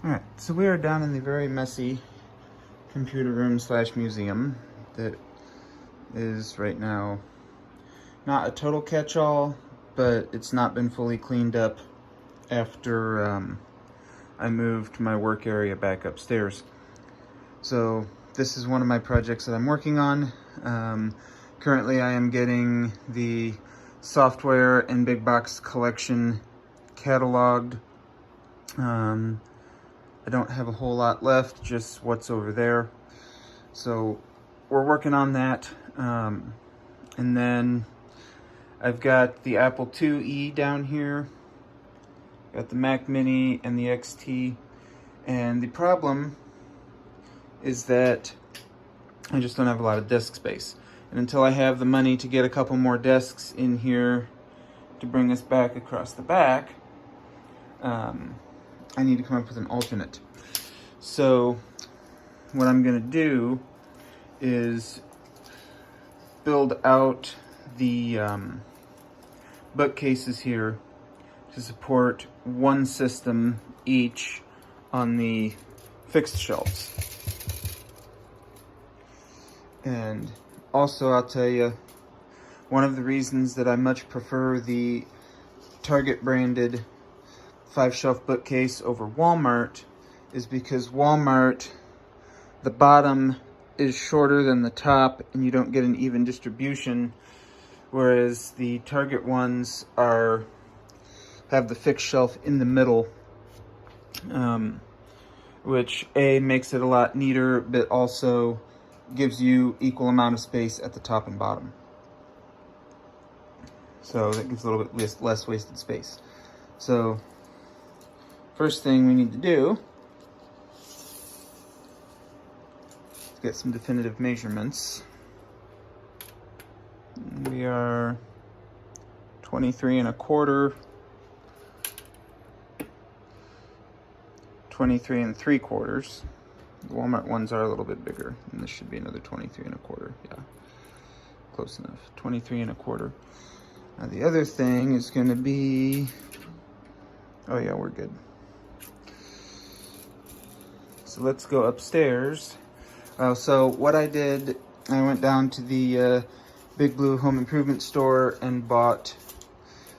Alright, so we are down in the very messy computer room slash museum that is right now not a total catch-all, but it's not been fully cleaned up after I moved my work area back upstairs. So this is one of my projects that I'm working on. Currently I am getting the software and big box collection cataloged. I don't have a whole lot left, just what's over there. So we're working on that. And then I've got the Apple IIe down here. Got the Mac Mini and the XT. And the problem is that I just don't have a lot of desk space. And until I have the money to get a couple more desks in here to bring us back across the back, I need to come up with an alternate. So what I'm gonna do is build out the bookcases here to support one system each on the fixed shelves. And also, I'll tell you, one of the reasons that I much prefer the Target branded 5-shelf bookcase over Walmart is because Walmart, the bottom is shorter than the top and you don't get an even distribution, whereas the Target ones have the fixed shelf in the middle, which A, makes it a lot neater, but also gives you equal amount of space at the top and bottom. So that gives a little bit less wasted space. So first thing we need to do is get some definitive measurements. We are 23 1/4, 23 3/4. The Walmart ones are a little bit bigger, and this should be another 23 1/4. Yeah, close enough. 23 1/4. Now the other thing is going to be, oh yeah, we're good. So let's go upstairs. So what I did, I went down to the Big Blue Home Improvement store and bought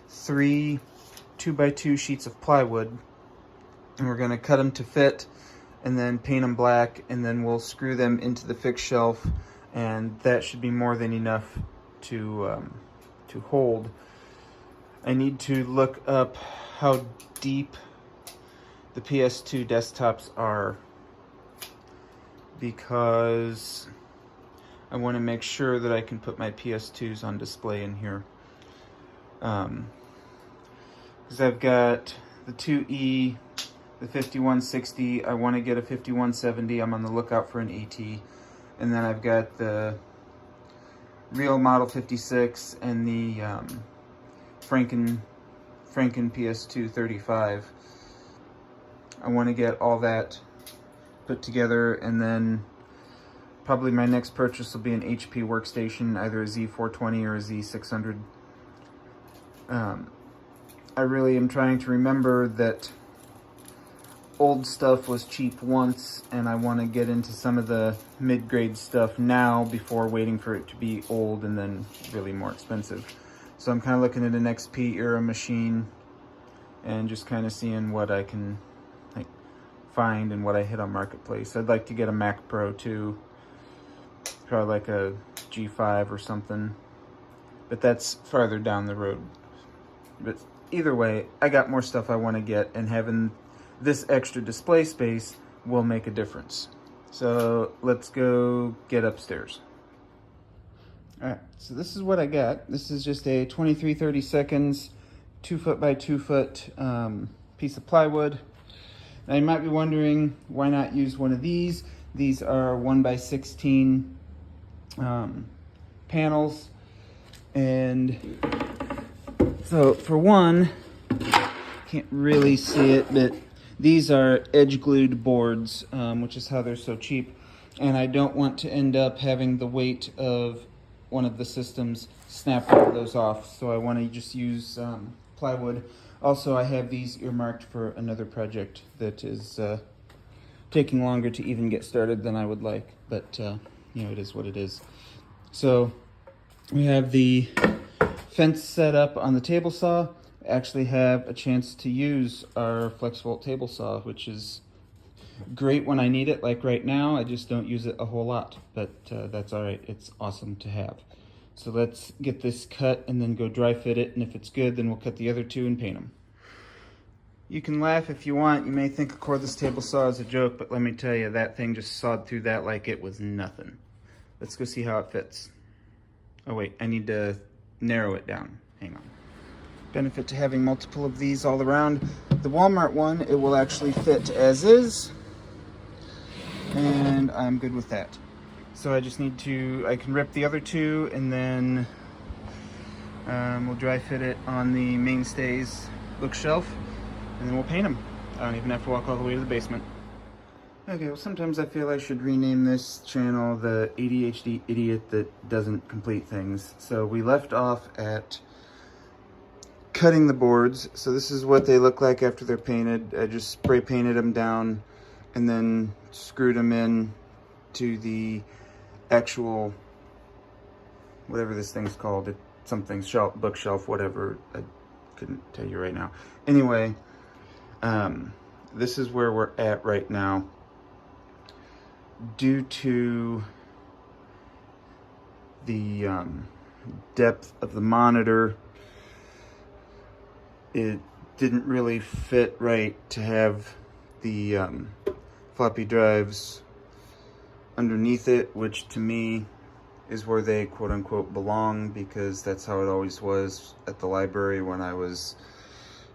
3 2x2 sheets of plywood, and we're going to cut them to fit and then paint them black, and then we'll screw them into the fixed shelf, and that should be more than enough to hold. I need to look up how deep the PS2 desktops are, because I want to make sure that I can put my PS2s on display in here. Because I've got the 2E, the 5160, I want to get a 5170, I'm on the lookout for an AT, and then I've got the real Model 56 and the Franken PS2 35. I want to get all that put together, and then probably my next purchase will be an HP workstation, either a Z420 or a Z600. I really am trying to remember that old stuff was cheap once, and I want to get into some of the mid-grade stuff now before waiting for it to be old and then really more expensive. So I'm kind of looking at an XP era machine and just kind of seeing what I can find and what I hit on Marketplace. I'd like to get a Mac Pro too, probably like a G5 or something, but that's farther down the road. But either way, I got more stuff I want to get, and having this extra display space will make a difference. So let's go get upstairs. All right, so this is what I got. This is just a 23/32, 2 foot by 2 foot piece of plywood. Now you might be wondering, why not use one of these? These are 1x16 panels, and so for one, can't really see it, but these are edge glued boards, which is how they're so cheap. And I don't want to end up having the weight of one of the systems snap all of those off. So I want to just use plywood. Also, I have these earmarked for another project that is taking longer to even get started than I would like, but you know, it is what it is. So we have the fence set up on the table saw. Actually have a chance to use our FlexVolt table saw, which is great when I need it, like right now. I just don't use it a whole lot, but that's all right. It's awesome to have. So let's get this cut and then go dry fit it, and if it's good, then we'll cut the other two and paint them. You can laugh if you want. You may think a cordless table saw is a joke, but let me tell you, that thing just sawed through that like it was nothing. Let's go see how it fits. Oh wait, I need to narrow it down. Hang on. Benefit to having multiple of these all around. The Walmart one, it will actually fit as is, and I'm good with that. So I just need to, I can rip the other two, and then we'll dry fit it on the mainstays bookshelf, and then we'll paint them. I don't even have to walk all the way to the basement. Okay, well, sometimes I feel I should rename this channel the ADHD Idiot That Doesn't Complete Things. So we left off at cutting the boards. So this is what they look like after they're painted. I just spray painted them down and then screwed them in to the actual, whatever this thing's called, it something shelf, bookshelf, whatever. I couldn't tell you right now. Anyway, this is where we're at right now. Due to the depth of the monitor, it didn't really fit right to have the floppy drives underneath it, which to me is where they quote-unquote belong, because that's how it always was at the library when I was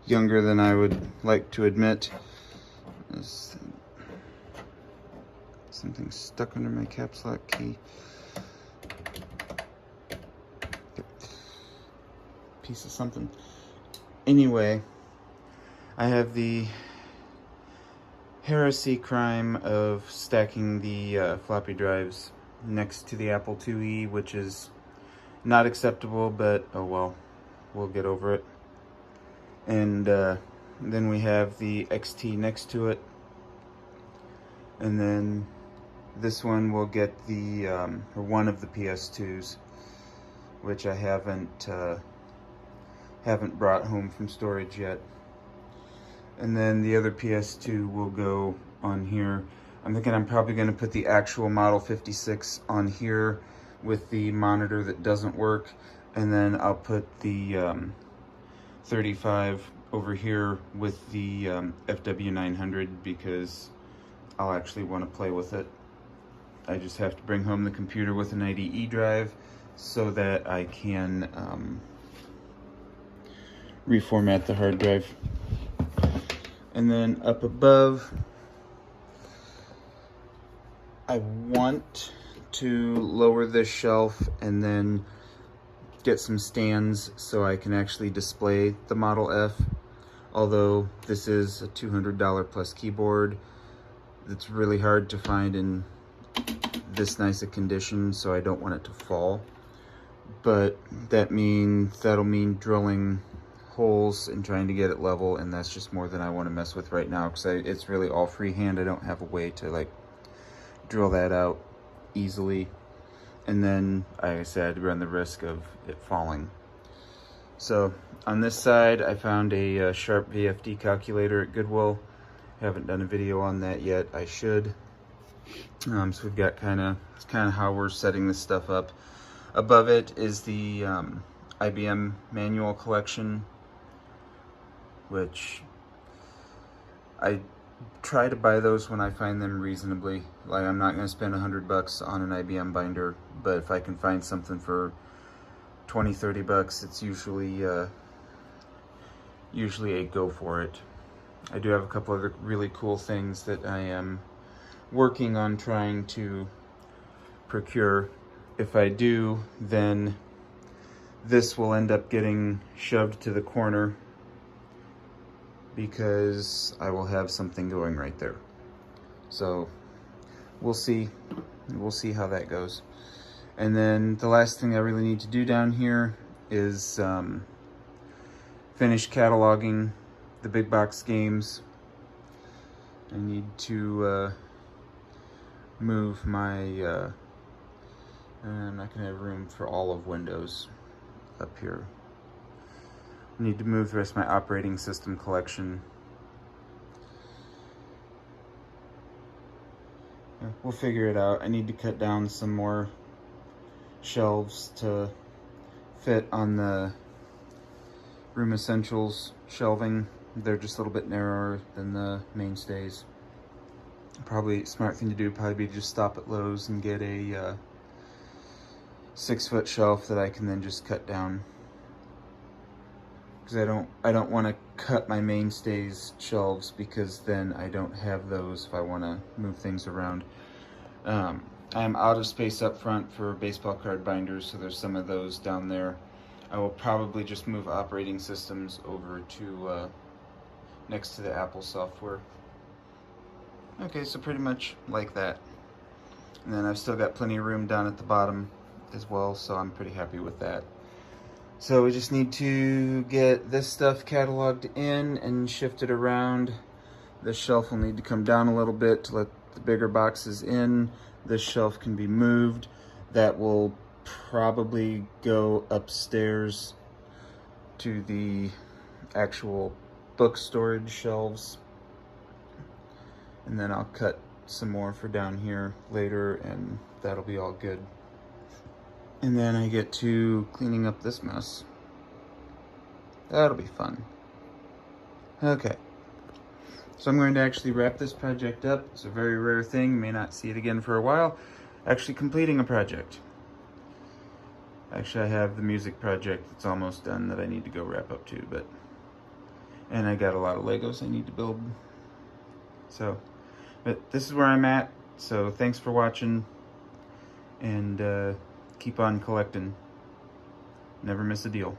younger than I would like to admit. There's something stuck under my caps lock key. Piece of something. Anyway, I have the heresy crime of stacking the floppy drives next to the Apple IIe, which is not acceptable, but oh well, we'll get over it. And then we have the XT next to it, and then this one will get the or one of the PS2s, which I haven't brought home from storage yet. And then the other PS2 will go on here. I'm thinking I'm probably going to put the actual Model 56 on here with the monitor that doesn't work, and then I'll put the 35 over here with the FW900, because I'll actually want to play with it. I just have to bring home the computer with an IDE drive so that I can reformat the hard drive. And then up above, I want to lower this shelf and then get some stands so I can actually display the Model F. Although this is a $200 plus keyboard, it's really hard to find in this nice a condition, so I don't want it to fall. But that'll mean drilling holes and trying to get it level, and that's just more than I want to mess with right now, because it's really all freehand. I don't have a way to like drill that out easily, and then like I said, I'd run the risk of it falling. So on this side, I found a Sharp VFD calculator at Goodwill. Haven't done a video on that yet. I should. So we've got it's kind of how we're setting this stuff up. Above it is the IBM manual collection, which I try to buy those when I find them reasonably. Like, I'm not going to spend $100 on an IBM binder, but if I can find something for $20-30, it's usually a go for it. I do have a couple other really cool things that I am working on trying to procure. If I do, then this will end up getting shoved to the corner, because I will have something going right there. So we'll see how that goes. And then the last thing I really need to do down here is finish cataloging the big box games. I need to move my, I'm not gonna have room for all of Windows up here. I need to move the rest of my operating system collection. We'll figure it out. I need to cut down some more shelves to fit on the Room Essentials shelving. They're just a little bit narrower than the mainstays. Probably a smart thing to do would probably be to just stop at Lowe's and get a 6-foot shelf that I can then just cut down. Because I don't want to cut my mainstays shelves, because then I don't have those if I want to move things around. I'm out of space up front for baseball card binders, so there's some of those down there. I will probably just move operating systems over to next to the Apple software. Okay, so pretty much like that. And then I've still got plenty of room down at the bottom as well, so I'm pretty happy with that. So we just need to get this stuff cataloged in and shifted around. This shelf will need to come down a little bit to let the bigger boxes in. This shelf can be moved. That will probably go upstairs to the actual book storage shelves. And then I'll cut some more for down here later, and that'll be all good. And then I get to cleaning up this mess. That'll be fun. Okay. So I'm going to actually wrap this project up. It's a very rare thing, may not see it again for a while. Actually completing a project. Actually, I have the music project that's almost done that I need to go wrap up too, and I got a lot of Legos I need to build. So, but this is where I'm at. So thanks for watching, and keep on collecting. Never miss a deal.